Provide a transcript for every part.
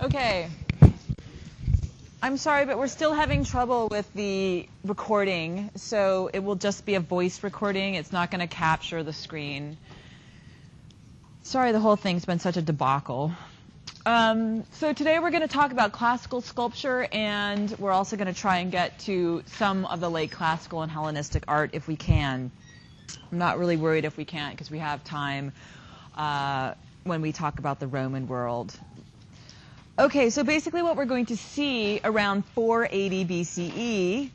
Okay. I'm sorry, but we're still having trouble with the recording, so it will just be a voice recording. It's not going to capture the screen. Sorry, the whole thing's been such a debacle. So today we're going to talk about classical sculpture, and we're also going to try and get to some of the late classical and Hellenistic art if we can. I'm not really worried if we can't because we have time when we talk about the Roman world. Okay, so basically what we're going to see around 480 BCE,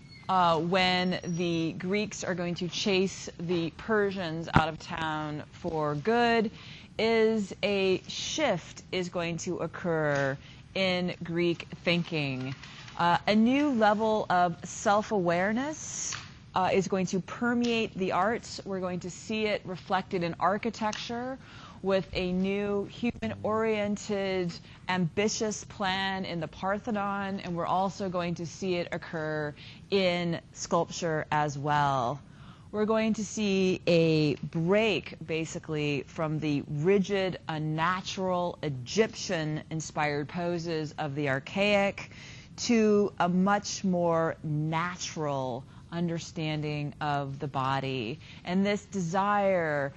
when the Greeks are going to chase the Persians out of town for good, is a shift is going to occur in Greek thinking. A new level of self-awareness is going to permeate the arts. We're going to see it reflected in architecture with a new human-oriented, ambitious plan in the Parthenon, and we're also going to see it occur in sculpture as well. We're going to see a break, basically, from the rigid, unnatural, Egyptian-inspired poses of the archaic to a much more natural understanding of the body. And this desire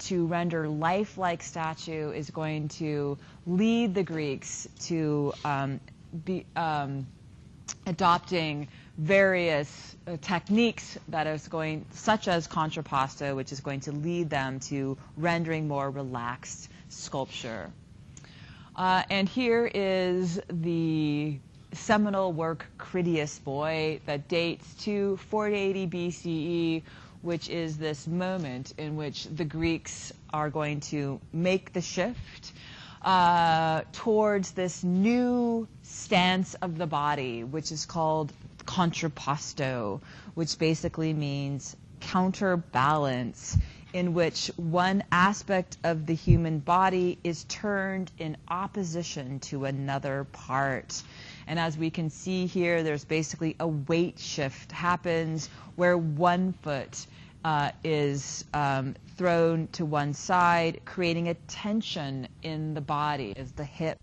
to render lifelike statue is going to lead the Greeks to be adopting various techniques that is going, such as contrapposto, which is going to lead them to rendering more relaxed sculpture. And here is the seminal work Critias Boy that dates to 480 BCE, which is this moment in which the Greeks are going to make the shift towards this new stance of the body, which is called contrapposto, which basically means counterbalance, in which one aspect of the human body is turned in opposition to another part. And as we can see here, there's basically a weight shift happens where one foot is thrown to one side, creating a tension in the body as the hip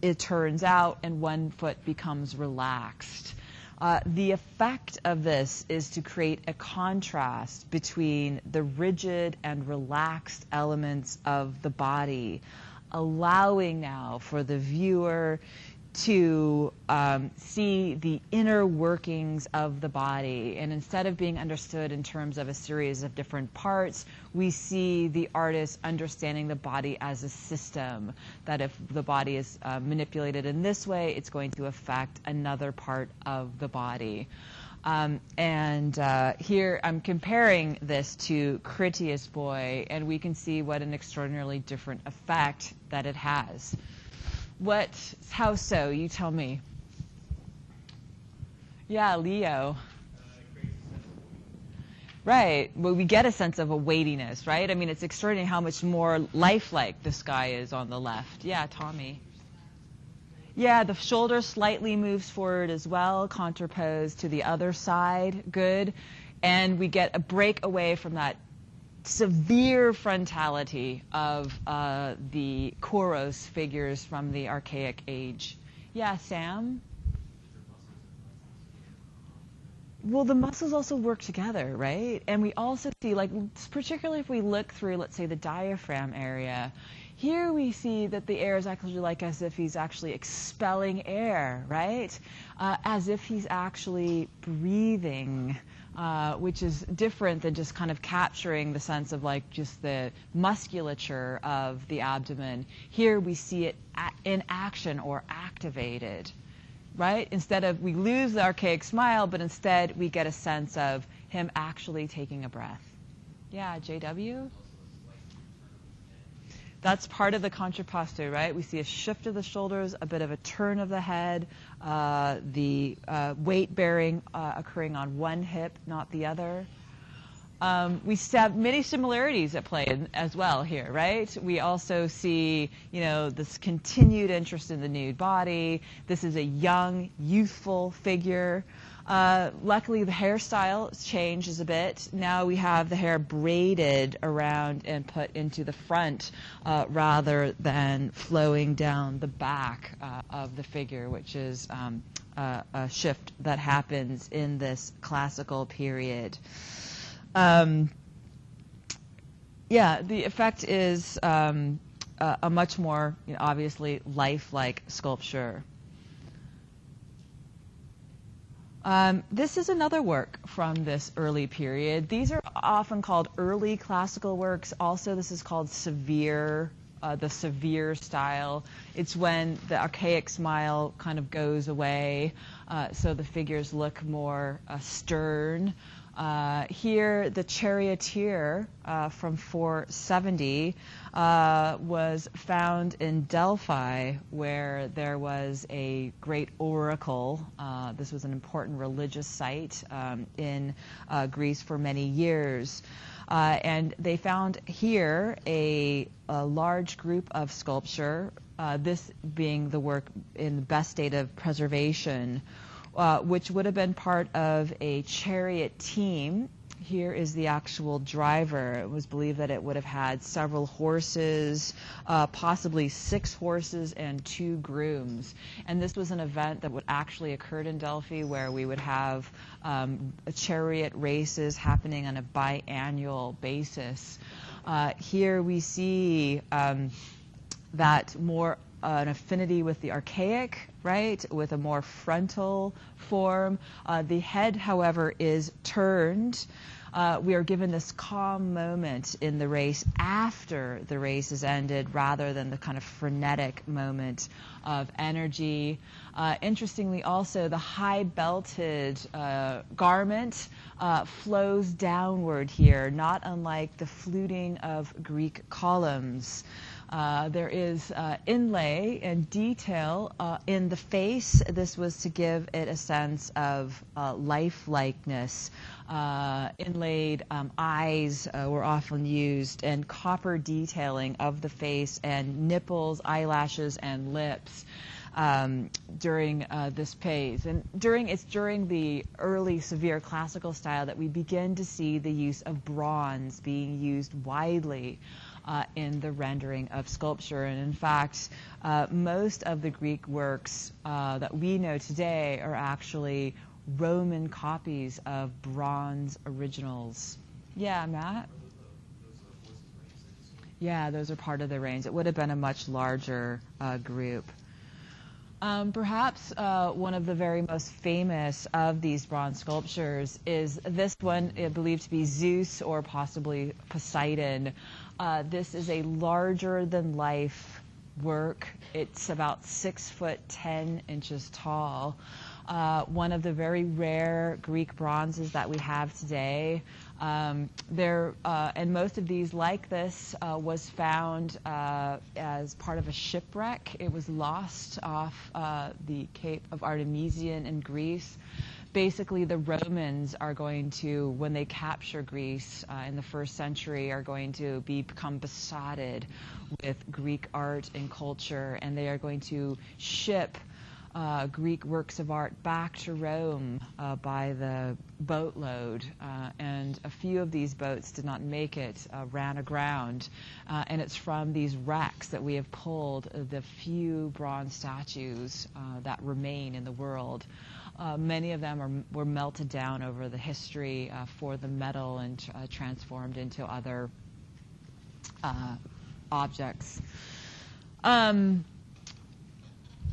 it turns out and one foot becomes relaxed. The effect of this is to create a contrast between the rigid and relaxed elements of the body, allowing now for the viewer to see the inner workings of the body. And instead of being understood in terms of a series of different parts, we see the artist understanding the body as a system, that if the body is manipulated in this way, it's going to affect another part of the body. Here I'm comparing this to Critias Boy, and we can see what an extraordinarily different effect that it has. How so? You tell me. Yeah, Leo. Right. Well, we get a sense of a weightiness, right? I mean, it's extraordinary how much more lifelike this guy is on the left. Yeah, Tommy. Yeah, the shoulder slightly moves forward as well, contraposed to the other side. Good. And we get a break away from that severe frontality of the Kouros figures from the archaic age. Yeah, Sam? Well, the muscles also work together, right? And we also see, like, particularly if we look through, let's say, the diaphragm area, here we see that the air is actually like as if he's actually expelling air, right? As if he's actually breathing. Which is different than just kind of capturing the sense of like just the musculature of the abdomen. Here we see it in action or activated, right? Instead of, we lose the archaic smile, but instead we get a sense of him actually taking a breath. Yeah, JW? That's part of the contrapposto, right? We see a shift of the shoulders, a bit of a turn of the head, the weight bearing occurring on one hip, not the other. We have many similarities at play as well here, right? We also see, this continued interest in the nude body. This is a young, youthful figure. Luckily, the hairstyle changes a bit. Now we have the hair braided around and put into the front rather than flowing down the back of the figure, which is a shift that happens in this classical period. Yeah, the effect is a much more, obviously, lifelike sculpture. This is another work from this early period. These are often called early classical works. Also, this is called severe, the severe style. It's when the archaic smile kind of goes away, so the figures look more stern. Here, the charioteer from 470 was found in Delphi, where there was a great oracle. This was an important religious site in Greece for many years. And they found here a large group of sculpture, this being the work in the best state of preservation, which would have been part of a chariot team. Here is the actual driver. It was believed that it would have had several horses, possibly 6 horses and 2 grooms. And this was an event that would actually occurred in Delphi, where we would have chariot races happening on a biannual basis. Here we see that more an affinity with the archaic, right, with a more frontal form. The head, however, is turned. We are given this calm moment in the race after the race is ended, rather than the kind of frenetic moment of energy. Interestingly, also, the high-belted garment flows downward here, not unlike the fluting of Greek columns. There is inlay and detail in the face. This was to give it a sense of lifelikeness. Inlaid eyes were often used, and copper detailing of the face, and nipples, eyelashes, and lips during this phase. And it's during the early severe classical style that we begin to see the use of bronze being used widely in the rendering of sculpture. And in fact, most of the Greek works that we know today are actually Roman copies of bronze originals. Yeah, Matt? Yeah, those are part of the range. It would have been a much larger group. Perhaps one of the very most famous of these bronze sculptures is this one, believed to be Zeus or possibly Poseidon. This is a larger-than-life work. It's about 6'10" tall. One of the very rare Greek bronzes that we have today. And most of these, like this, was found as part of a shipwreck. It was lost off the Cape of Artemision in Greece. Basically, the Romans are going to, when they capture Greece in the 1st century, are going to become besotted with Greek art and culture, and they are going to ship Greek works of art back to Rome by the boatload, and a few of these boats did not make it, ran aground, and it's from these wrecks that we have pulled the few bronze statues that remain in the world. Many of them were melted down over the history for the metal and transformed into other objects.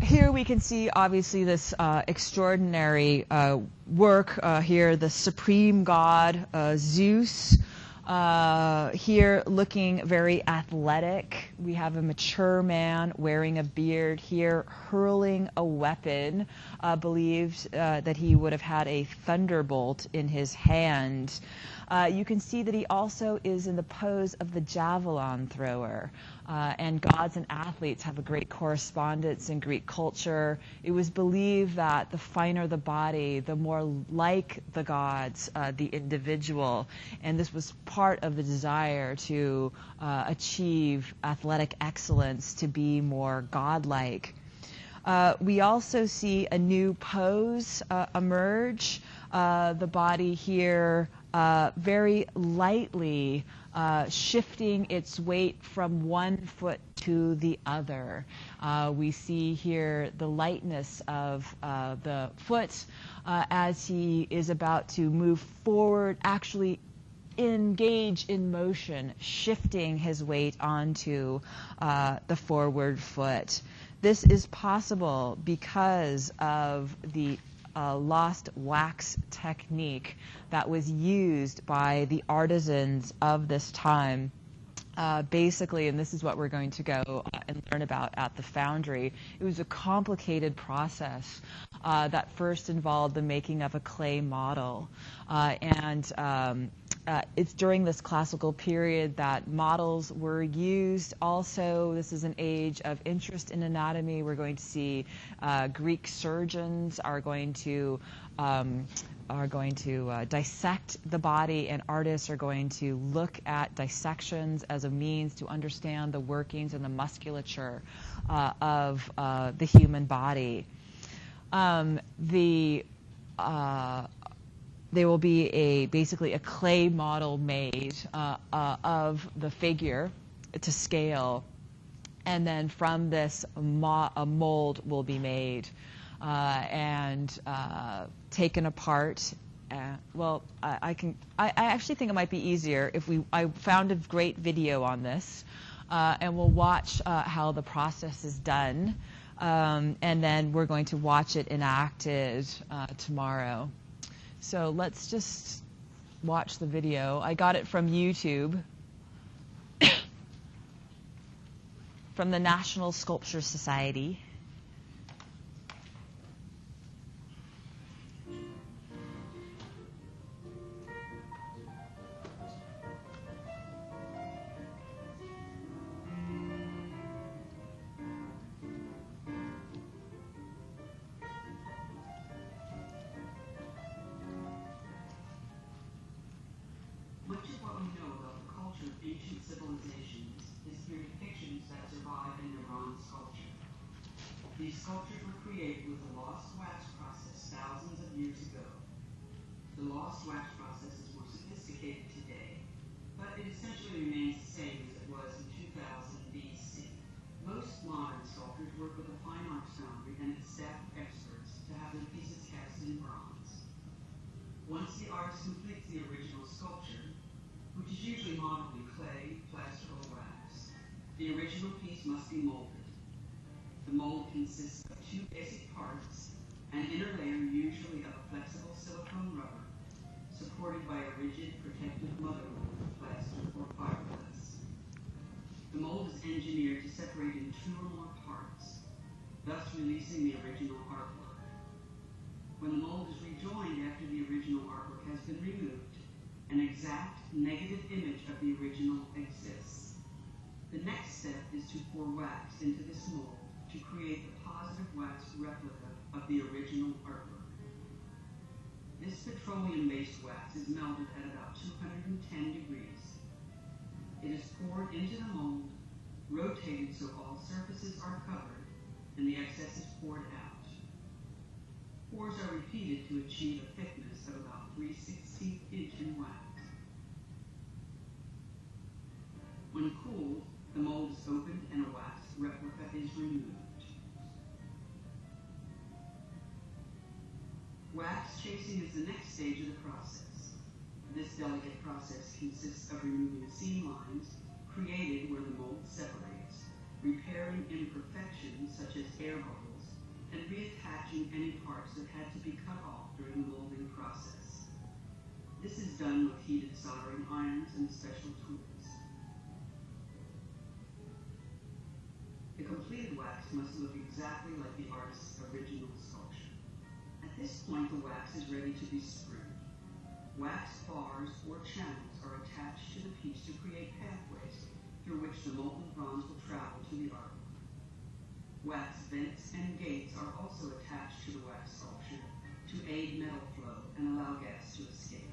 Here we can see, obviously, this extraordinary work here, the supreme god, Zeus. Here looking very athletic. We have a mature man wearing a beard here, hurling a weapon, believed that he would have had a thunderbolt in his hand. You can see that he also is in the pose of the javelin thrower. And gods and athletes have a great correspondence in Greek culture. It was believed that the finer the body, the more like the gods, the individual. And this was part of the desire to achieve athletic excellence, to be more godlike. We also see a new pose emerge. the body here very lightly shifting its weight from one foot to the other. We see here the lightness of the foot as he is about to move forward, actually engage in motion, shifting his weight onto the forward foot. This is possible because of the lost wax technique that was used by the artisans of this time. Basically, and this is what we're going to go and learn about at the foundry, it was a complicated process that first involved the making of a clay model. It's during this classical period that models were used. Also, this is an age of interest in anatomy. We're going to see Greek surgeons are going to dissect the body, and artists are going to look at dissections as a means to understand the workings and the musculature of the human body. There will be basically a clay model made of the figure to scale, and then from this a mold will be made and taken apart. I actually think it might be easier if I found a great video on this, and we'll watch how the process is done, and then we're going to watch it enacted tomorrow. So let's just watch the video. I got it from YouTube, from the National Sculpture Society. These sculptures were created with the lost wax process thousands of years ago. The lost wax process is more sophisticated today, but it essentially remains the same as it was in 2000 BC. Most modern sculptors work with a fine arts foundry and its staff of experts to have their pieces cast in bronze. Once the artist completes the original sculpture, which is usually modeled in clay, plaster, or wax, the original piece must be molded. The mold consists of two basic parts, an inner layer usually of a flexible silicone rubber, supported by a rigid protective mother mold, plaster, or fiberglass. The mold is engineered to separate in two or more parts, thus releasing the original artwork. When the mold is rejoined after the original artwork has been removed, an exact negative image of the original exists. The next step is to pour wax into this mold to create the positive wax replica of the original artwork. This petroleum-based wax is melted at about 210 degrees. It is poured into the mold, rotated so all surfaces are covered, and the excess is poured out. Pours are repeated to achieve a thickness of about 3/16 inch in wax. When cooled, the mold is opened and a wax replica is removed. Wax chasing is the next stage of the process. This delicate process consists of removing seam lines created where the mold separates, repairing imperfections such as air bubbles, and reattaching any parts that had to be cut off during the molding process. This is done with heated soldering irons and special tools. The completed wax must look exactly like the artist's original sculpture. At this point, the wax is ready to be screwed. Wax bars or channels are attached to the piece to create pathways through which the molten bronze will travel to the artwork. Wax vents and gates are also attached to the wax sculpture to aid metal flow and allow gas to escape.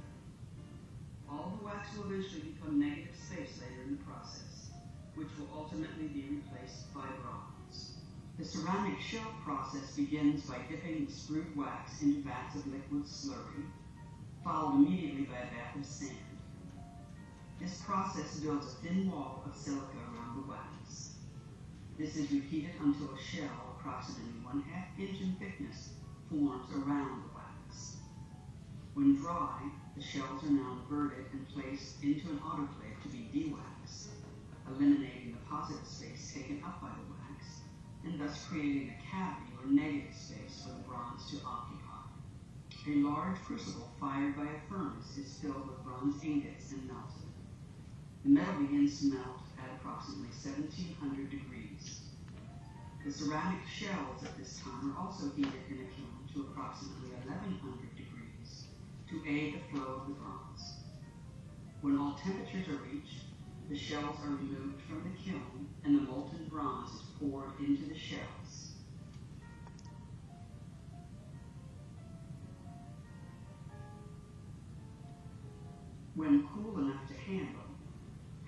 All the wax will eventually become negative space later in the process, which will ultimately be replaced by bronze. The ceramic shell process begins by dipping the screwed wax into vats of liquid slurry, followed immediately by a bath of sand. This process builds a thin wall of silica around the wax. This is repeated until a shell approximately 1/2 inch in thickness forms around the wax. When dry, the shells are now inverted and placed into an autoclave to be de-waxed, eliminating the positive space taken up by the wax, and thus creating a cavity or negative space for the bronze to occupy. A large crucible fired by a furnace is filled with bronze ingots and melted. The metal begins to melt at approximately 1700 degrees. The ceramic shells at this time are also heated in a kiln to approximately 1100 degrees to aid the flow of the bronze. When all temperatures are reached, the shells are removed from the kiln and the molten bronze is poured into the shells. When cool enough to handle,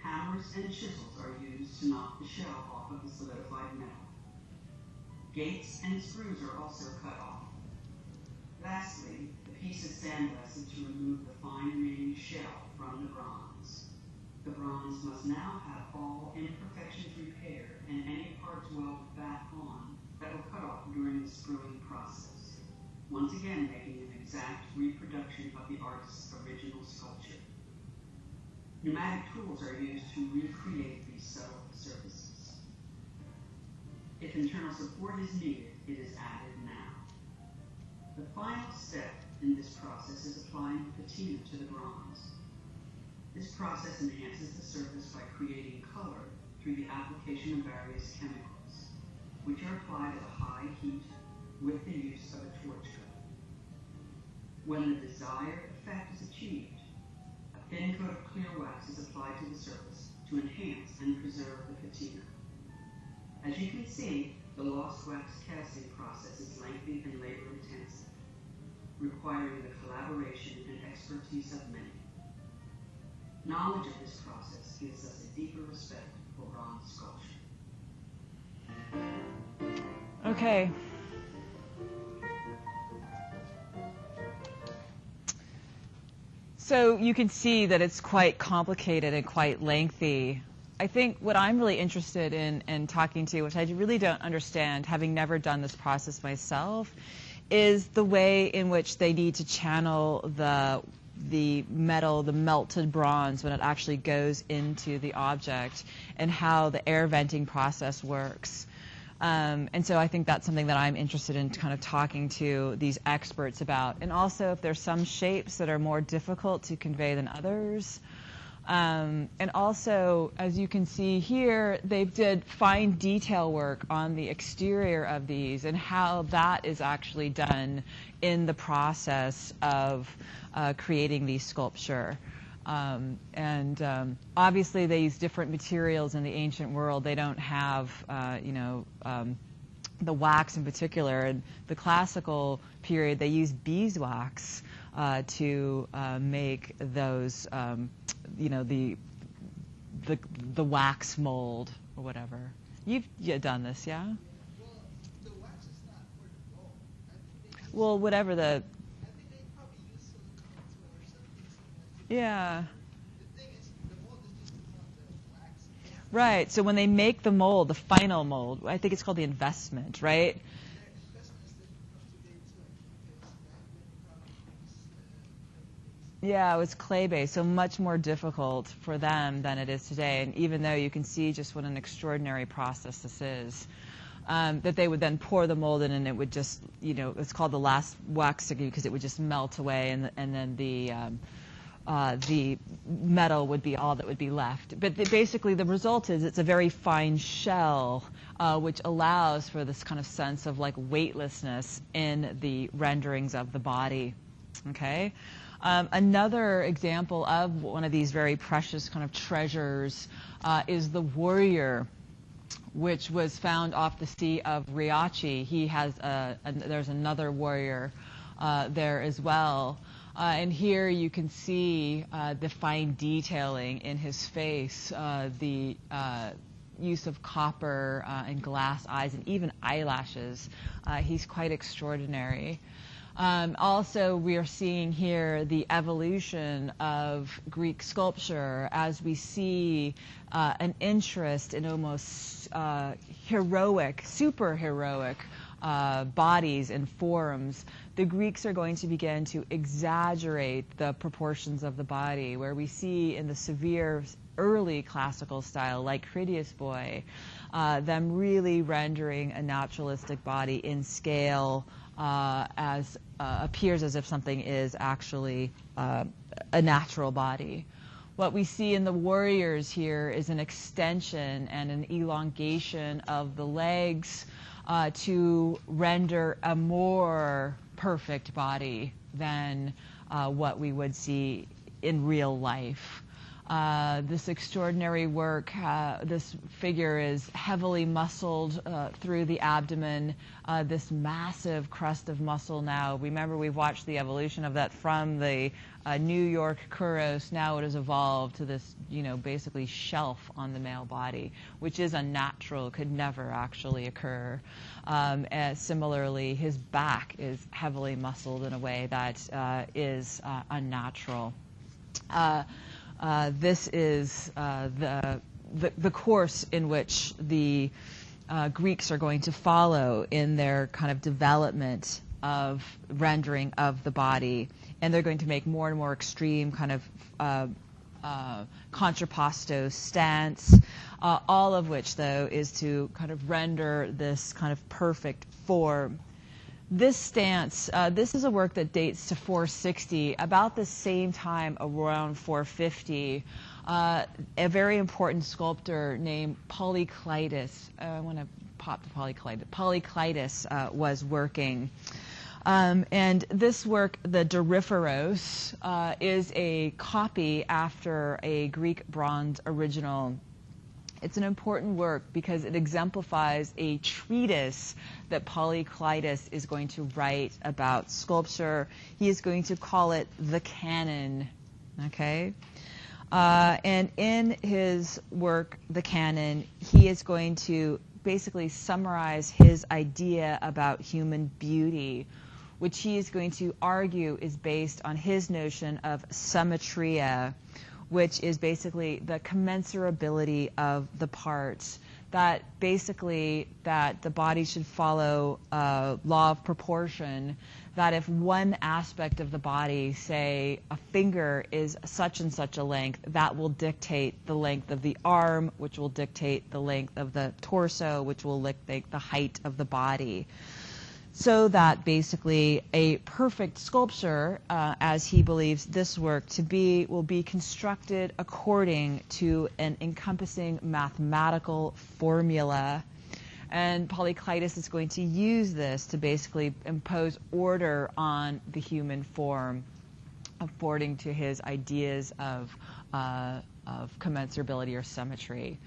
hammers and chisels are used to knock the shell off of the solidified metal. Gates and screws are also cut off. Lastly, the piece is sandblasted to remove the fine remaining shell from the bronze. The bronze must now have all imperfections repaired and any parts welded back on that were cut off during the screwing process, once again making an exact reproduction of the artist's original sculpture. Pneumatic tools are used to recreate these subtle surfaces. If internal support is needed, it is added now. The final step in this process is applying the patina to the bronze. This process enhances the surface by creating color through the application of various chemicals, which are applied at a high heat with the use of a torch gun. When the desired effect is achieved, a thin coat of clear wax is applied to the surface to enhance and preserve the patina. As you can see, the lost wax casting process is lengthy and labor-intensive, requiring the collaboration and expertise of many. Knowledge of this process gives us a deeper respect for bronze sculpture. Okay. So you can see that it's quite complicated and quite lengthy. I think what I'm really interested in talking to, which I really don't understand, having never done this process myself, is the way in which they need to channel the metal, the melted bronze, when it actually goes into the object, and how the air venting process works. And so I think that's something that I'm interested in kind of talking to these experts about. And also if there's some shapes that are more difficult to convey than others. And also, as you can see here, they did fine detail work on the exterior of these and how that is actually done in the process of creating the sculpture. Obviously they use different materials in the ancient world. They don't have, the wax in particular. In the classical period, they used beeswax to make those, the wax mold or whatever. You've done this, yeah? Well, the wax is not for the mold. Well, whatever the... I think they probably use silicone or something. Yeah. The thing is, the mold is just not the wax. Right. So when they make the mold, the final mold, I think it's called the investment, right? Their investment is different from today too, because back then they probably used Yeah, it was clay-based, so much more difficult for them than it is today. And even though you can see just what an extraordinary process this is, that they would then pour the mold in, and it would just, it's called the last wax stick because it would just melt away, and then the metal would be all that would be left. But basically the result is it's a very fine shell, which allows for this kind of sense of like weightlessness in the renderings of the body. Okay? Another example of one of these very precious kind of treasures is the warrior, which was found off the Sea of Riachi. He has there's another warrior there as well. And here you can see the fine detailing in his face, the use of copper and glass eyes and even eyelashes. He's quite extraordinary. Also, we are seeing here the evolution of Greek sculpture as we see an interest in almost heroic, superheroic bodies and forms. The Greeks are going to begin to exaggerate the proportions of the body, where we see in the severe early classical style, like Critias Boy, them really rendering a naturalistic body in scale as appears as if something is actually a natural body. What we see in the warriors here is an extension and an elongation of the legs to render a more perfect body than what we would see in real life. This extraordinary work, this figure is heavily muscled through the abdomen, this massive crust of muscle now. Remember, we've watched the evolution of that from the New York Kuros. Now it has evolved to this, basically shelf on the male body, which is unnatural, could never actually occur. Similarly, his back is heavily muscled in a way that is unnatural. This is the course in which the Greeks are going to follow in their kind of development of rendering of the body, and they're going to make more and more extreme kind of contrapposto stance, all of which, though, is to kind of render this kind of perfect form. This stance, this is a work that dates to 460, about the same time around 450. A very important sculptor named Polykleitos, I want to pop to Polykleitos was working. And this work, the Doryphoros, is a copy after a Greek bronze original. It's an important work because it exemplifies a treatise that Polykleitos is going to write about sculpture. He is going to call it the Canon, okay? And in his work, the Canon, he is going to basically summarize his idea about human beauty, which he is going to argue is based on his notion of symmetria, which is basically the commensurability of the parts, that basically that the body should follow law of proportion, that if one aspect of the body, say a finger, is such and such a length, that will dictate the length of the arm, which will dictate the length of the torso, which will dictate the height of the body. So that basically a perfect sculpture, as he believes this work to be, will be constructed according to an encompassing mathematical formula. And Polykleitos is going to use this to basically impose order on the human form, according to his ideas of commensurability or symmetry.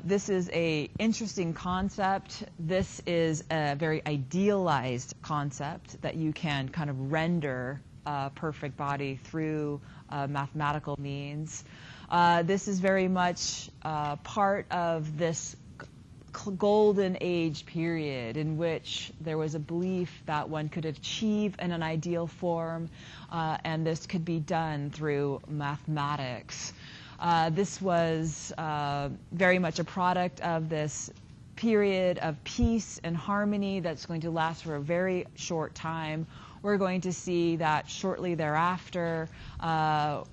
This is an interesting concept. This is a very idealized concept that you can kind of render a perfect body through mathematical means. This is very much part of this golden age period in which there was a belief that one could achieve an ideal form, and this could be done through mathematics. This was very much a product of this period of peace and harmony that's going to last for a very short time. We're going to see that shortly thereafter,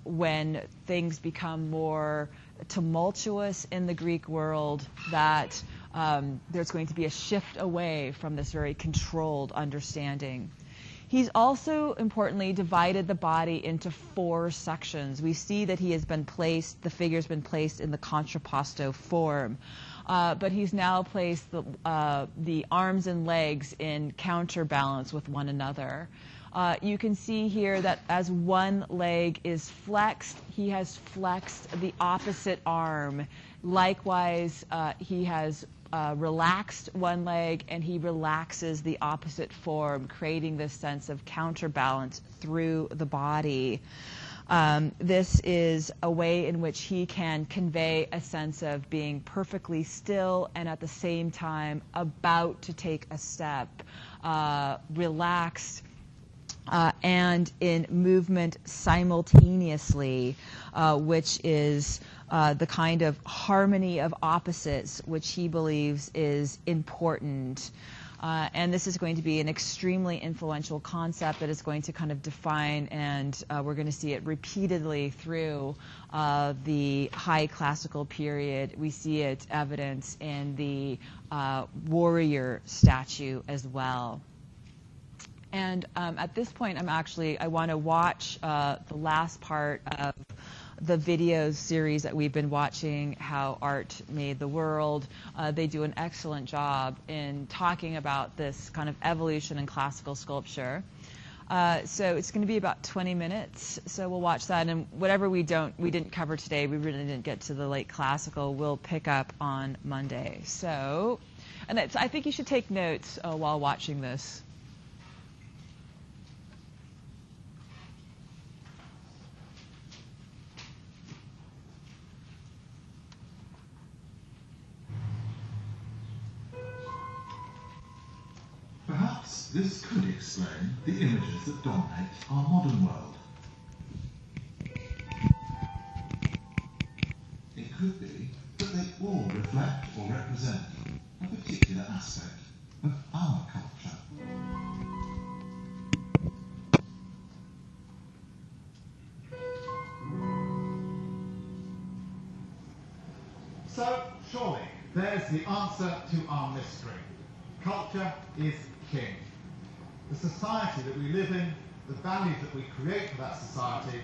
when things become more tumultuous in the Greek world, that there's going to be a shift away from this very controlled understanding. He's also, importantly, divided the body into 4 sections. We see that he has been placed, the figure's been placed in the contrapposto form. But he's now placed the arms and legs in counterbalance with one another. You can see here that as one leg is flexed, he has flexed the opposite arm. Likewise, he has relaxed one leg, and he relaxes the opposite form, creating this sense of counterbalance through the body. This is a way in which he can convey a sense of being perfectly still and at the same time about to take a step, relaxed, and in movement simultaneously, which is the kind of harmony of opposites which he believes is important. And this is going to be an extremely influential concept that is going to kind of define, and we're going to see it repeatedly through the high classical period. We see it evidence in the warrior statue as well. And at this point, I want to watch the last part of the video series that we've been watching, How Art Made the World. They do an excellent job in talking about this kind of evolution in classical sculpture. So it's going to be about 20 minutes. So we'll watch that, and whatever we didn't cover today, we really didn't get to the late classical, we'll pick up on Monday. So, and I think you should take notes while watching this. Perhaps this could explain the images that dominate our modern world. It could be that they all reflect or represent a particular aspect of our culture. So, surely, there's the answer to our mystery. Culture is king. The society that we live in, the values that we create for that society,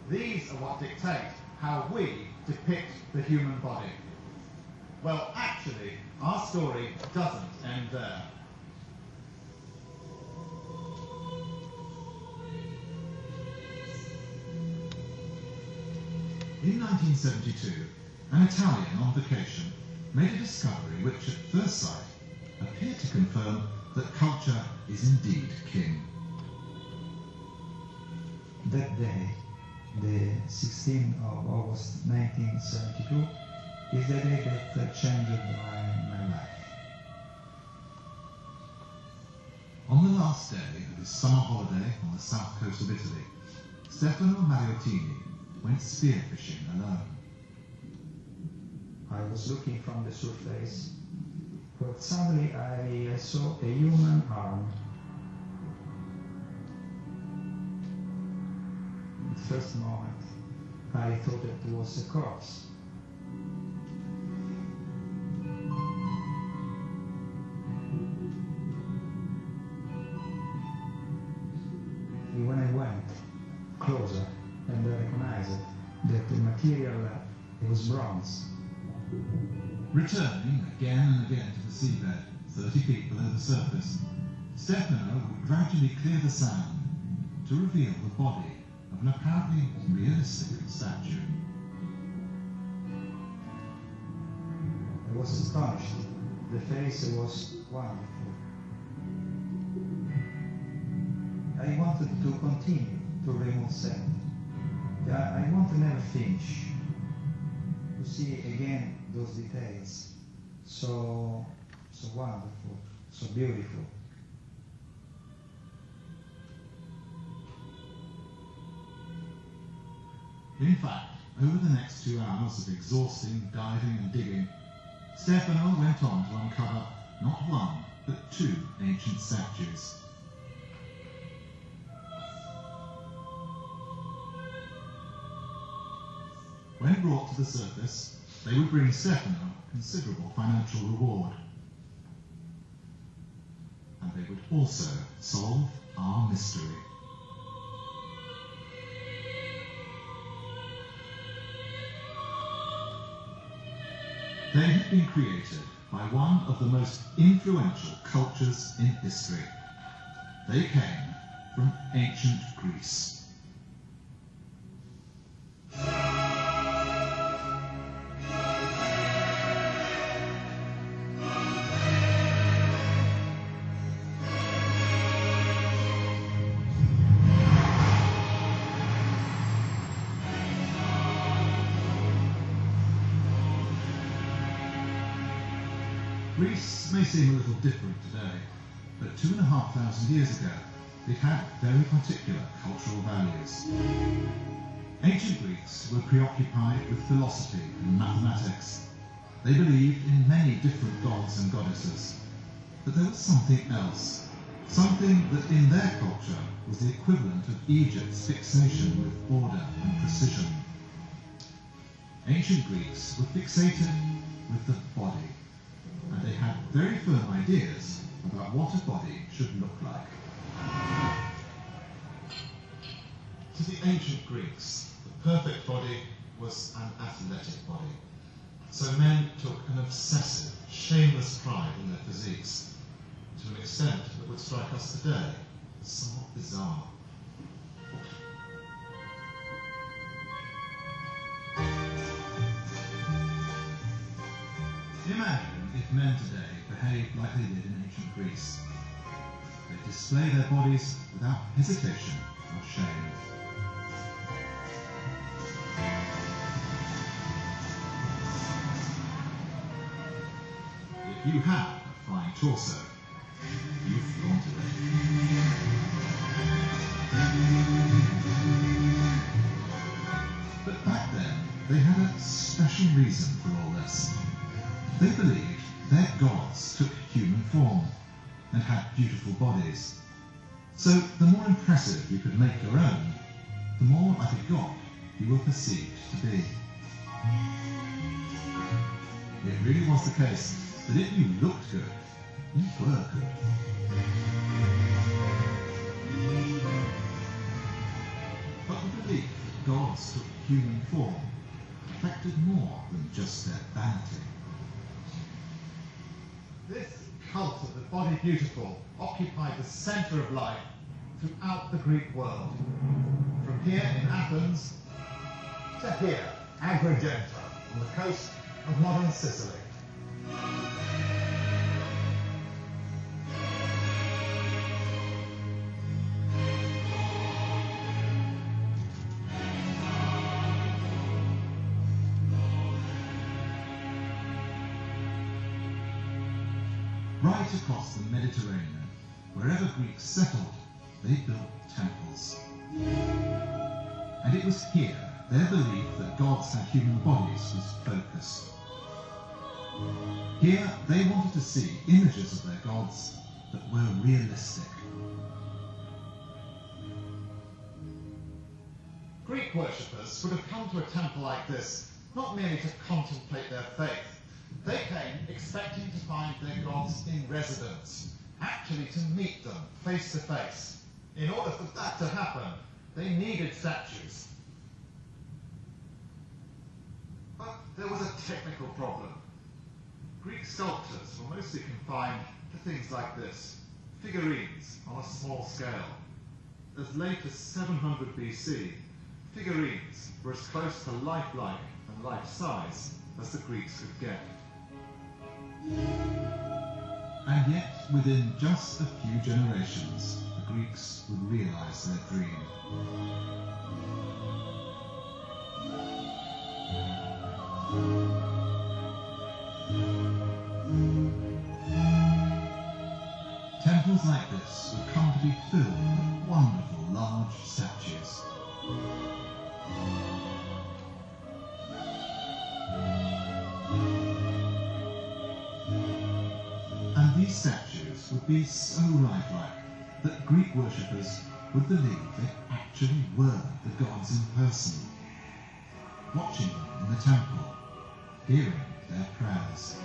these are what dictate how we depict the human body. Well, actually, our story doesn't end there. In 1972, an Italian on vacation made a discovery which at first sight appeared to confirm that culture is indeed king. That day, the 16th of August 1972, is the day that changed my life. On the last day of his summer holiday on the south coast of Italy, Stefano Mariottini went spearfishing alone. I was looking from the surface, but suddenly I saw a human arm. At the first moment, I thought it was a corpse. When I went closer and I recognized that the material was bronze. Returning again and again to the seabed, 30 feet below the surface, Stefano would gradually clear the sand to reveal the body of an apparently realistic statue. I was astonished. The face was wonderful. I wanted to continue to remove sand. I want to never finish. To see again those details, so wonderful, so beautiful. In fact, over the next 2 hours of exhausting diving and digging, Stefano went on to uncover not one, but 2 ancient statues. When brought to the surface, they would bring Stefano considerable financial reward. And they would also solve our mystery. They had been created by one of the most influential cultures in history. They came from ancient Greece. Greece may seem a little different today, but 2,500 years ago, it had very particular cultural values. Ancient Greeks were preoccupied with philosophy and mathematics. They believed in many different gods and goddesses. But there was something else, something that in their culture was the equivalent of Egypt's fixation with order and precision. Ancient Greeks were fixated with the body, and they had very firm ideas about what a body should look like. To the ancient Greeks, the perfect body was an athletic body. So men took an obsessive, shameless pride in their physiques, to an extent that would strike us today as somewhat bizarre. Imagine if men today behaved like they did in ancient Greece. They display their bodies without hesitation or shame. If you have a fine torso, you flaunt it. But back then, they had a special reason for all this. They believed their gods took human form and had beautiful bodies. So the more impressive you could make your own, the more like a god you were perceived to be. It really was the case that if you looked good, you were good. But the belief that gods took human form affected more than just their vanity. This cult of the body beautiful occupied the centre of life throughout the Greek world. From here in Athens to here, Agrigento, on the coast of modern Sicily. Right across the Mediterranean, wherever Greeks settled, they built temples. And it was here their belief that gods had human bodies was focused. Here they wanted to see images of their gods that were realistic. Greek worshippers would have come to a temple like this not merely to contemplate their faith. They came expecting to find their gods in residence, actually to meet them face to face. In order for that to happen, they needed statues. But there was a technical problem. Greek sculptors were mostly confined to things like this, figurines on a small scale. As late as 700 BC, figurines were as close to lifelike and life-size as the Greeks could get. And yet, within just a few generations, the Greeks would realize their dream. Temples like this would come to be filled with wonderful large statues. And these statues would be so lifelike that Greek worshippers would believe they actually were the gods in person, watching them in the temple, hearing their prayers.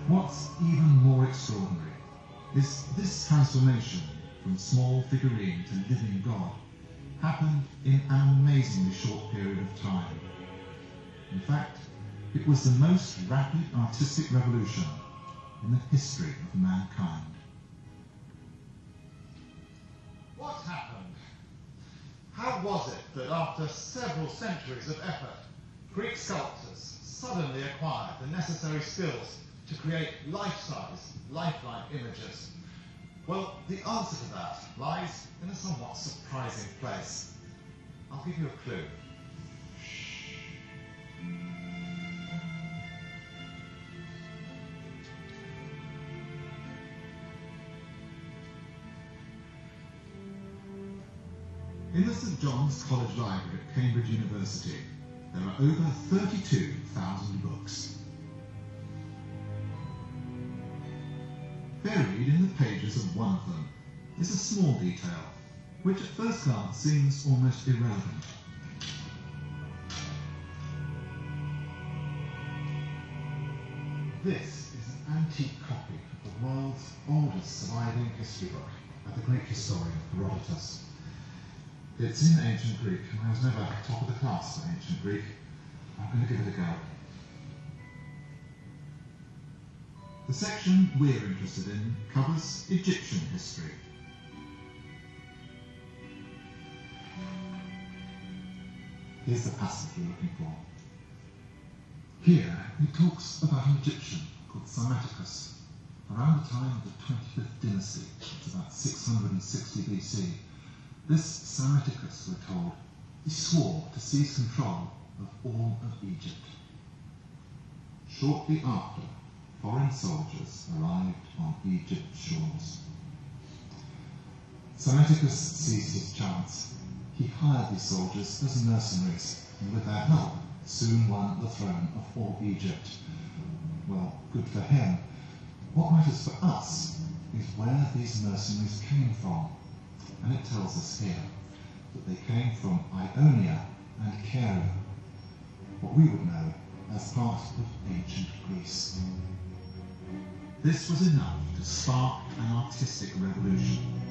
What's even more extraordinary is this transformation from small figurine to living God happened in an amazingly short period of time. In fact, it was the most rapid artistic revolution in the history of mankind. What happened? How was it that after several centuries of effort, Greek sculptors suddenly acquired the necessary skills to create life-size, lifelike images? Well, the answer to that lies in a somewhat surprising place. I'll give you a clue. In the St John's College Library at Cambridge University, there are over 32,000 books. Buried in the pages of one of them is a small detail, which at first glance seems almost irrelevant. This is an antique copy of the world's oldest surviving history book by the Greek historian Herodotus. It's in ancient Greek, and I was never top of the class for ancient Greek. I'm going to give it a go. The section we're interested in covers Egyptian history. Here's the passage we're looking for. Here, he talks about an Egyptian called Psammetichus. Around the time of the 25th dynasty, it's about 660 BC, this Psammetichus, we're told, he swore to seize control of all of Egypt. Shortly after, foreign soldiers arrived on Egypt's shores. Psammetichus seized his chance. He hired these soldiers as mercenaries, and with their help, soon won the throne of all Egypt. Well, good for him. What matters for us is where these mercenaries came from. And it tells us here that they came from Ionia and Caria, what we would know as part of ancient Greece. This was enough to spark an artistic revolution.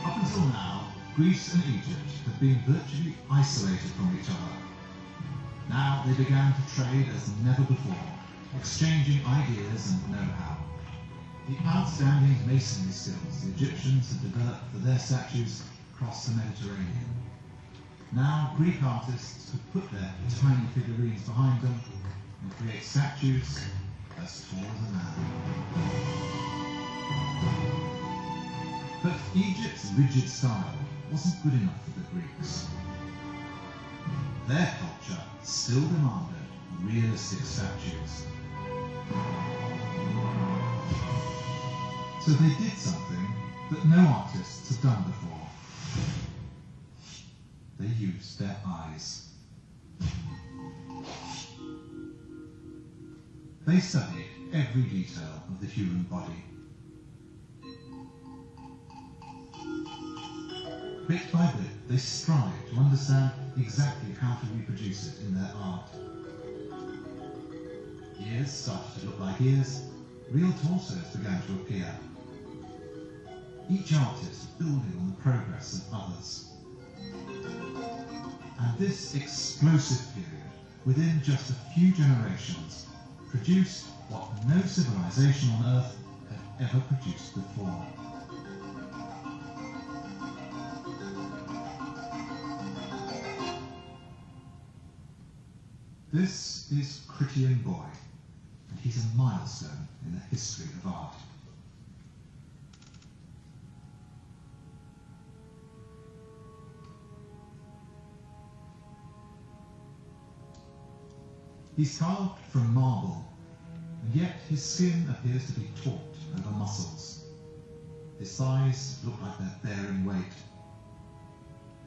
Up until now, Greece and Egypt had been virtually isolated from each other. Now they began to trade as never before, exchanging ideas and know-how. The outstanding masonry skills the Egyptians had developed for their statues crossed the Mediterranean. Now Greek artists could put their tiny figurines behind them and create statues as tall as a man. But Egypt's rigid style wasn't good enough for the Greeks. Their culture still demanded realistic statues. So they did something that no artists had done before. They used their eyes. They studied every detail of the human body. Bit by bit, they strived to understand exactly how to reproduce it in their art. Ears started to look like ears. Real torsos began to appear. Each artist building on the progress of others. And this explosive period, within just a few generations, produced what no civilization on Earth had ever produced before. This is Critian Boy, and he's a milestone in the history of art. He's carved from marble, and yet his skin appears to be taut over muscles. His thighs look like they're bearing weight.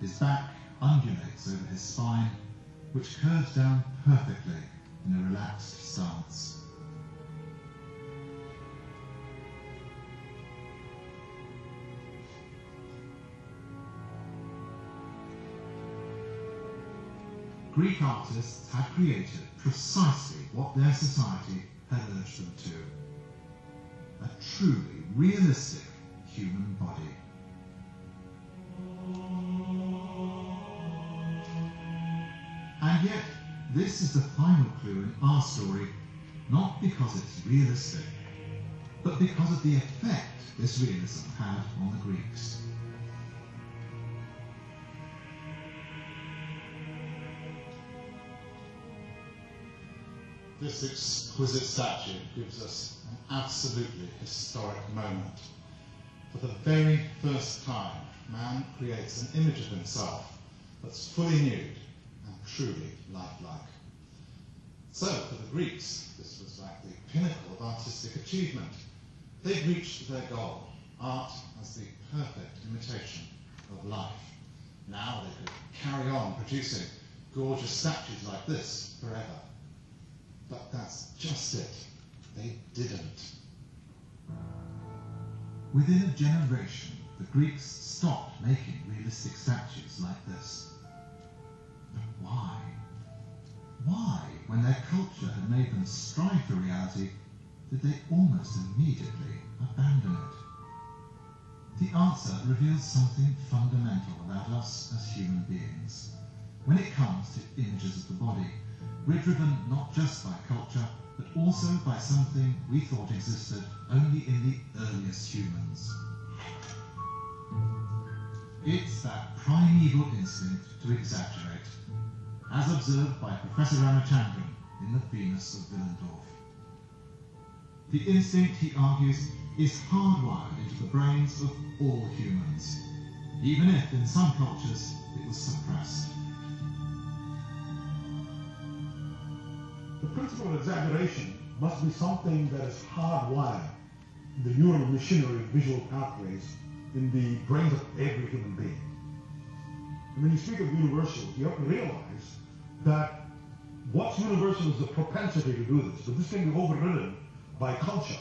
His back undulates over his spine, which curves down perfectly in a relaxed stance. Greek artists had created precisely what their society had urged them to. A truly realistic human body. And yet, this is the final clue in our story, not because it's realistic, but because of the effect this realism had on the Greeks. This exquisite statue gives us an absolutely historic moment. For the very first time, man creates an image of himself that's fully nude and truly lifelike. So, for the Greeks, this was like the pinnacle of artistic achievement. They've reached their goal, art as the perfect imitation of life. Now they could carry on producing gorgeous statues like this forever. But that's just it. They didn't. Within a generation, the Greeks stopped making realistic statues like this. But why? Why, when their culture had made them strive for reality, did they almost immediately abandon it? The answer reveals something fundamental about us as human beings. When it comes to images of the body, we're driven not just by culture, but also by something we thought existed only in the earliest humans. It's that primeval instinct to exaggerate, as observed by Professor Ramachandran in The Venus of Willendorf. The instinct, he argues, is hardwired into the brains of all humans, even if in some cultures it was suppressed. The principle of exaggeration must be something that is hardwired in the neural machinery of visual pathways in the brains of every human being. And when you speak of universals, you have to realize that what's universal is the propensity to do this, but this can be overridden by culture.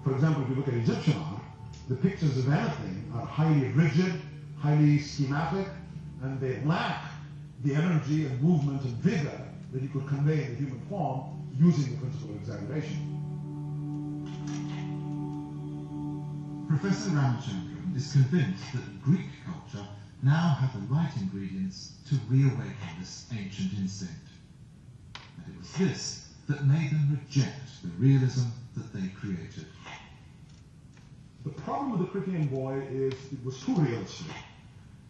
For example, if you look at Egyptian art, the pictures of anything are highly rigid, highly schematic, and they lack the energy and movement and vigor that you could convey in the human form using the principle of exaggeration. Professor Ramachandran is convinced that Greek culture now had the right ingredients to reawaken this ancient instinct. And it was this that made them reject the realism that they created. The problem with the Crickean boy is it was too realistic,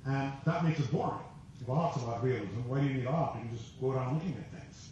and that makes it boring. If art's about realism, why do you need art? You can just go around looking at things.